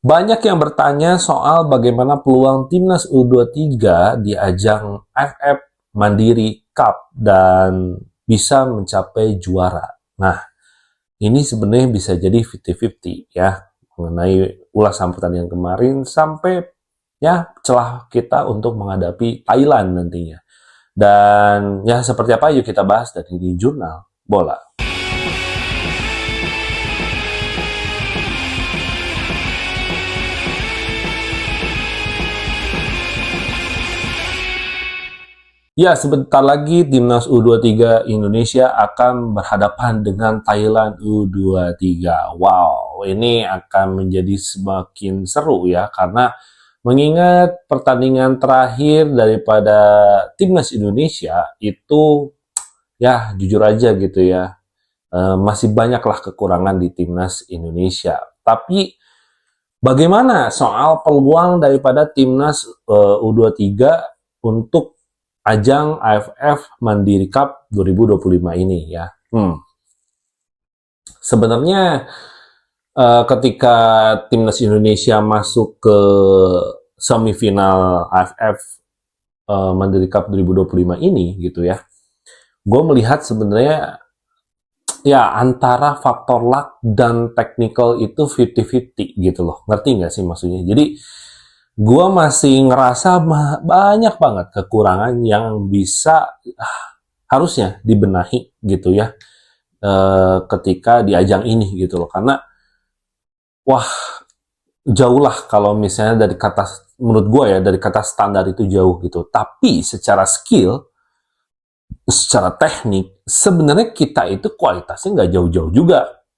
Banyak yang bertanya soal bagaimana peluang timnas U23 di ajang AFF Mandiri Cup dan bisa mencapai juara. Nah, ini sebenarnya bisa jadi 50-50 ya, mengenai ulasan pertandingan kemarin sampai ya celah kita untuk menghadapi Thailand nantinya. Dan ya seperti apa, yuk kita bahas dari di Jurnal Bola. Ya, sebentar lagi timnas U23 Indonesia akan berhadapan dengan Thailand U23. Wow, ini akan menjadi semakin seru ya, karena mengingat pertandingan terakhir daripada timnas Indonesia itu, ya jujur aja gitu ya, masih banyaklah kekurangan di timnas Indonesia. Tapi bagaimana soal peluang daripada timnas U23 untuk ajang AFF Mandiri Cup 2025 ini ya? Sebenarnya ketika timnas Indonesia masuk ke semifinal AFF Mandiri Cup 2025 ini gitu ya, gue melihat sebenarnya ya antara faktor luck dan technical itu 50-50 gitu loh. Ngerti nggak sih maksudnya? Jadi gue masih ngerasa banyak banget kekurangan yang bisa harusnya dibenahi gitu ya, ketika di ajang ini gitu loh. Karena wah, jauh lah kalau misalnya dari kata, menurut gue ya, dari kata standar itu jauh gitu. Tapi secara skill, secara teknik, sebenarnya kita itu kualitasnya nggak jauh-jauh juga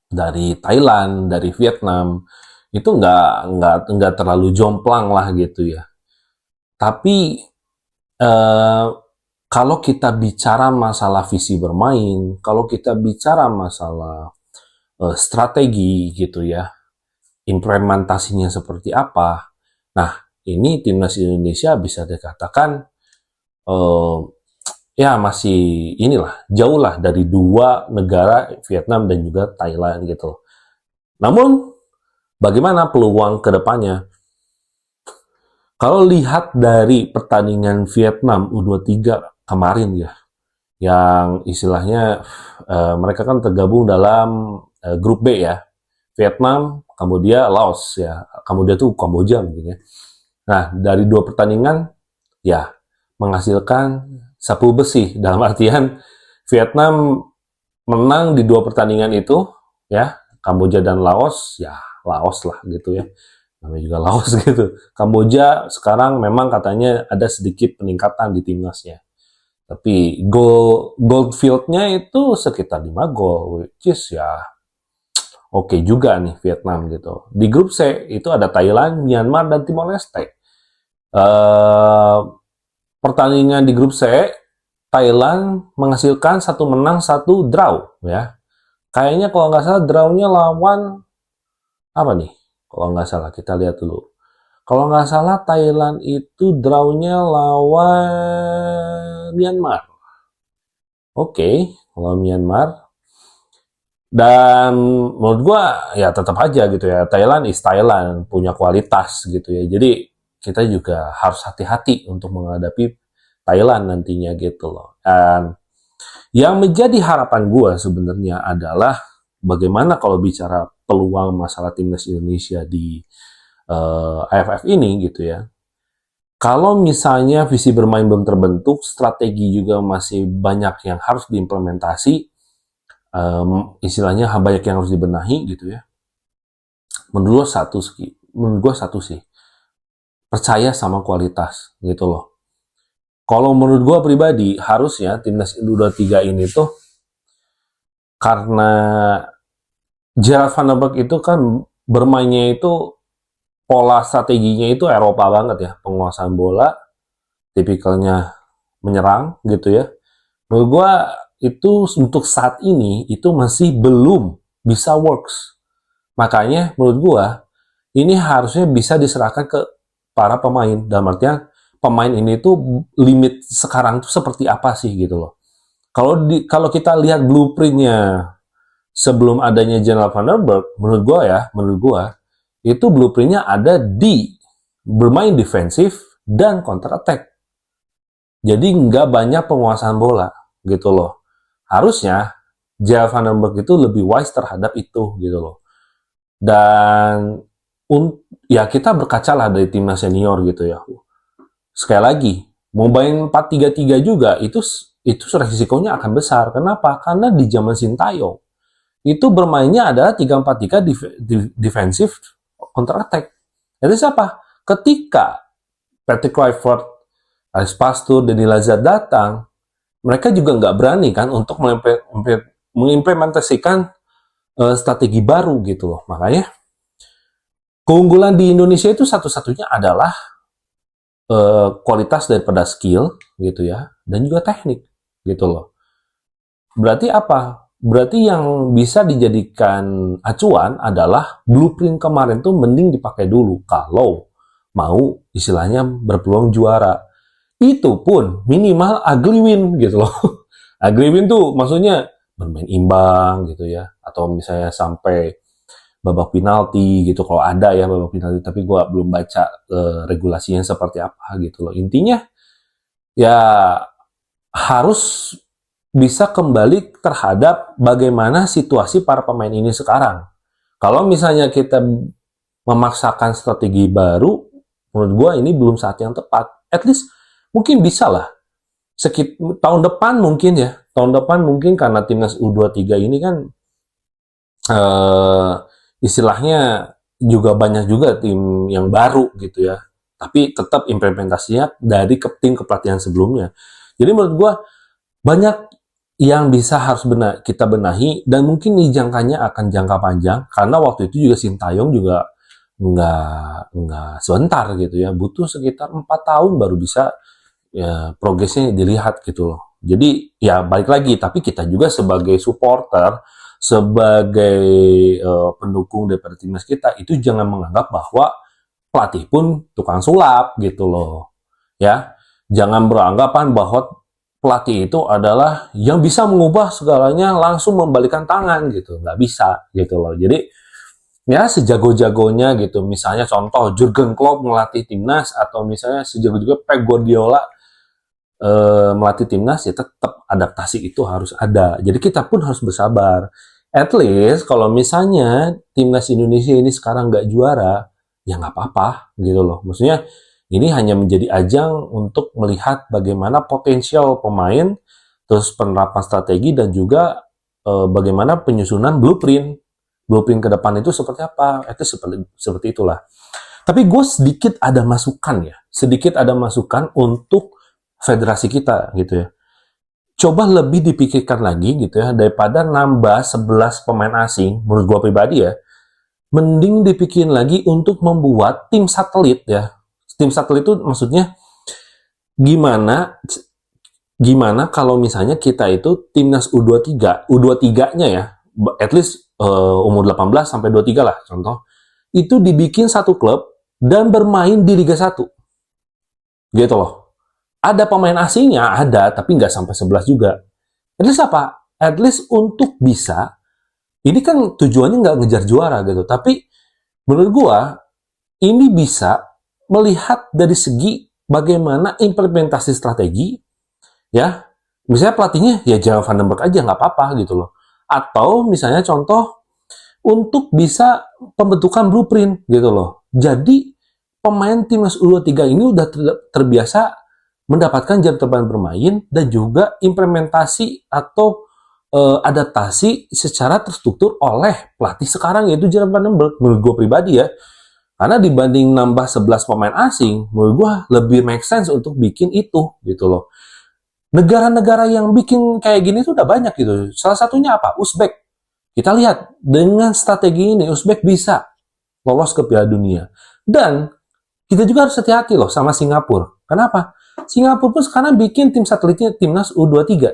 dari Thailand, dari Vietnam. Itu nggak terlalu jomplang lah gitu ya. Tapi eh, kalau kita bicara masalah visi bermain, kalau kita bicara masalah strategi gitu ya, implementasinya seperti apa. Nah, ini timnas Indonesia bisa dikatakan eh, ya masih inilah jauh lah dari dua negara Vietnam dan juga Thailand gitu. Namun bagaimana peluang kedepannya? Kalau lihat dari pertandingan Vietnam U23 kemarin ya, yang istilahnya mereka kan tergabung dalam grup B ya, Vietnam, Kamboja, Laos ya, Kamboja tuh Kamboja mungkin ya. Nah, dari dua pertandingan ya menghasilkan sapu besi, dalam artian Vietnam menang di dua pertandingan itu ya, Kamboja dan Laos ya Laos lah gitu ya, namanya juga Laos gitu. Kamboja sekarang memang katanya ada sedikit peningkatan di timnasnya, tapi gold fieldnya itu sekitar 5 gol, which is ya oke juga nih Vietnam gitu. Di grup C itu ada Thailand, Myanmar, dan Timor Leste. Pertandingan di grup C, Thailand menghasilkan satu menang, satu draw ya. Kayaknya kalau nggak salah drawnya lawan apa nih? Kalau nggak salah kita lihat dulu. Kalau nggak salah Thailand itu drawnya lawan Myanmar. Oke, lawan Myanmar. Dan menurut gua ya tetap aja gitu ya, Thailand is Thailand, punya kualitas gitu ya. Jadi kita juga harus hati-hati untuk menghadapi Thailand nantinya gitu loh. Dan yang menjadi harapan gua sebenarnya adalah bagaimana kalau bicara peluang masalah timnas Indonesia di AFF ini gitu ya. Kalau misalnya visi bermain belum terbentuk, strategi juga masih banyak yang harus diimplementasi, istilahnya banyak yang harus dibenahi gitu ya. Menurut gua satu sih, percaya sama kualitas gitu loh. Kalau menurut gua pribadi, harusnya timnas U23 ini tuh, karena Gerard Van der Berg itu kan bermainnya itu, pola strateginya itu Eropa banget ya, penguasaan bola, tipikalnya menyerang gitu ya. Menurut gua itu untuk saat ini itu masih belum bisa works. Makanya menurut gua ini harusnya bisa diserahkan ke para pemain. Dalam artian pemain ini tuh limit sekarang tuh seperti apa sih gitu loh. Kalau kita lihat blueprintnya sebelum adanya General Van der Berg, menurut gua itu blueprintnya ada di bermain defensif dan counter attack. Jadi nggak banyak penguasaan bola gitu loh. Harusnya Jaya Vandenberg itu lebih wise terhadap itu gitu loh. Dan ya kita berkaca lah dari timnas senior gitu ya. Sekali lagi, mau main 4-3-3 juga itu resikonya akan besar. Kenapa? Karena di zaman Sintayong itu bermainnya adalah 3-4-3 defensif counter attack. Jadi siapa? Ketika Patrick Kluivert, Alex Pastur, Denny Lazar datang, mereka juga nggak berani kan untuk mengimplementasikan strategi baru gitu loh. Makanya keunggulan di Indonesia itu satu-satunya adalah kualitas daripada skill gitu ya, dan juga teknik gitu loh. Berarti apa? Berarti yang bisa dijadikan acuan adalah blueprint kemarin tuh mending dipakai dulu kalau mau istilahnya berpeluang juara. Itu pun minimal ugly win gitu loh. Ugly win tuh maksudnya bermain imbang gitu ya, atau misalnya sampai babak penalti gitu kalau ada ya babak penalti, tapi gue belum baca regulasinya seperti apa gitu loh. Intinya ya harus bisa kembali terhadap bagaimana situasi para pemain ini sekarang. Kalau misalnya kita memaksakan strategi baru, menurut gue ini belum saat yang tepat. At least mungkin bisa lah. Tahun depan mungkin ya. Tahun depan mungkin karena timnas U23 ini kan istilahnya juga banyak juga tim yang baru gitu ya. Tapi tetap implementasinya dari tim kepelatihan sebelumnya. Jadi menurut gue banyak yang bisa harus kita benahi, dan mungkin nih jangkanya akan jangka panjang karena waktu itu juga Sintayong juga nggak sebentar gitu ya, butuh sekitar 4 tahun baru bisa ya progresnya dilihat gitu loh. Jadi ya balik lagi, tapi kita juga sebagai supporter, sebagai pendukung daripada timnas kita itu jangan menganggap bahwa pelatih pun tukang sulap gitu loh ya. Jangan beranggapan bahwa pelatih itu adalah yang bisa mengubah segalanya, langsung membalikan tangan gitu, nggak bisa gitu loh. Jadi ya sejago-jagonya gitu, misalnya contoh Jurgen Klopp melatih timnas, atau misalnya sejago-jago Pep Guardiola melatih timnas, ya tetap adaptasi itu harus ada. Jadi kita pun harus bersabar. At least kalau misalnya timnas Indonesia ini sekarang nggak juara, ya nggak apa-apa gitu loh. Maksudnya ini hanya menjadi ajang untuk melihat bagaimana potensial pemain, terus penerapan strategi, dan juga bagaimana penyusunan blueprint ke depan itu seperti apa. Itu seperti itulah. Tapi gue sedikit ada masukan untuk federasi kita gitu ya. Coba lebih dipikirkan lagi gitu ya, daripada nambah 11 pemain asing, menurut gue pribadi ya, mending dipikirin lagi untuk membuat tim satelit ya. Tim satelit itu maksudnya gimana kalau misalnya kita itu timnas U23-nya ya, at least umur 18 sampai 23 lah contoh, itu dibikin satu klub dan bermain di Liga 1. Gitu loh. Ada pemain asingnya, ada, tapi nggak sampai 11 juga. At least apa? At least untuk bisa, ini kan tujuannya nggak ngejar juara gitu, tapi menurut gua ini bisa melihat dari segi bagaimana implementasi strategi, ya. Misalnya pelatihnya ya Jaya Vandenberg aja, nggak apa-apa gitu loh. Atau misalnya contoh untuk bisa pembentukan blueprint gitu loh. Jadi pemain timnas U23 ini udah terbiasa mendapatkan jam terbang bermain, dan juga implementasi atau adaptasi secara terstruktur oleh pelatih sekarang, yaitu Jaya Vandenberg. Menurut gue pribadi ya, karena dibanding nambah 11 pemain asing, menurut gue lebih make sense untuk bikin itu gitu loh. Negara-negara yang bikin kayak gini tuh udah banyak gitu. Salah satunya apa? Uzbek. Kita lihat dengan strategi ini Uzbek bisa lolos ke Piala Dunia. Dan kita juga harus hati-hati loh sama Singapura. Kenapa? Singapura pun sekarang bikin tim satelitnya timnas U23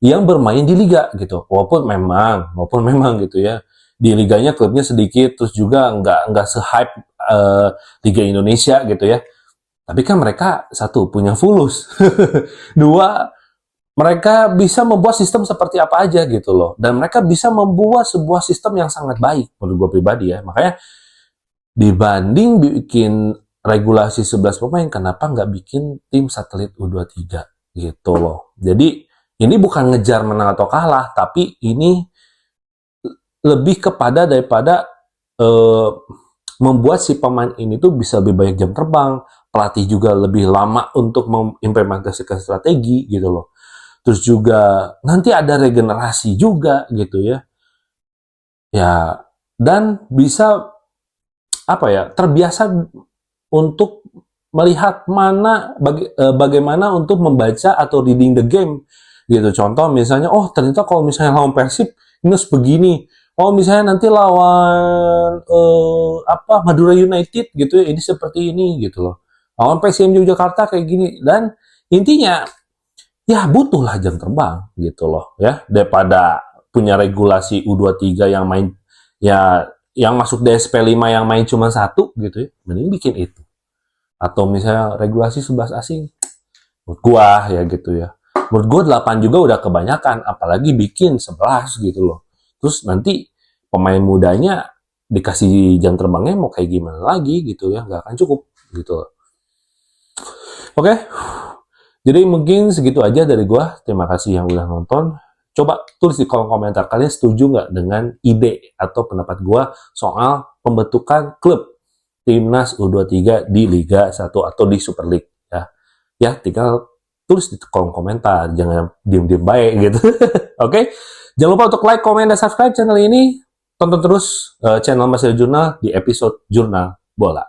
yang bermain di liga gitu. Walaupun memang gitu ya, di liganya klubnya sedikit, terus juga nggak se-hype Liga Indonesia gitu ya. Tapi kan mereka satu punya fulus, dua mereka bisa membuat sistem seperti apa aja gitu loh, dan mereka bisa membuat sebuah sistem yang sangat baik menurut gue pribadi ya. Makanya Dibanding bikin regulasi 11 pemain, kenapa nggak bikin tim satelit U23 gitu loh. Jadi ini bukan ngejar menang atau kalah, tapi ini lebih kepada daripada membuat si pemain ini tuh bisa lebih banyak jam terbang, pelatih juga lebih lama untuk mengimplementasikan strategi gitu loh. Terus juga nanti ada regenerasi juga gitu ya. Ya, dan bisa apa ya, terbiasa untuk melihat bagaimana untuk membaca atau reading the game gitu. Contoh misalnya, oh ternyata kalau misalnya lawan Persib ini harus begini. Oh misalnya nanti lawan Madura United gitu ya, ini seperti ini gitu loh. Lawan PSM Yogyakarta kayak gini, dan intinya ya butuhlah jam terbang gitu loh ya, daripada punya regulasi U23 yang main ya, yang masuk DSP 5 yang main cuma satu gitu ya, mending bikin itu. Atau misalnya regulasi 11 asing, menurut gua ya gitu ya, menurut gua 8 juga udah kebanyakan, apalagi bikin 11 gitu loh. Terus nanti pemain mudanya dikasih jam terbangnya mau kayak gimana lagi gitu ya, nggak akan cukup gitu loh. Oke, jadi mungkin segitu aja dari gua. Terima kasih yang udah nonton. Coba tulis di kolom komentar, kalian setuju nggak dengan ide atau pendapat gua soal pembentukan klub timnas U23 di Liga 1 atau di Super League ya. Ya, tinggal tulis di kolom komentar, jangan diem-diem baik gitu. Oke. Jangan lupa untuk like, komen, dan subscribe channel ini. Tonton terus channel Mas Jurnal di episode Jurnal Bola.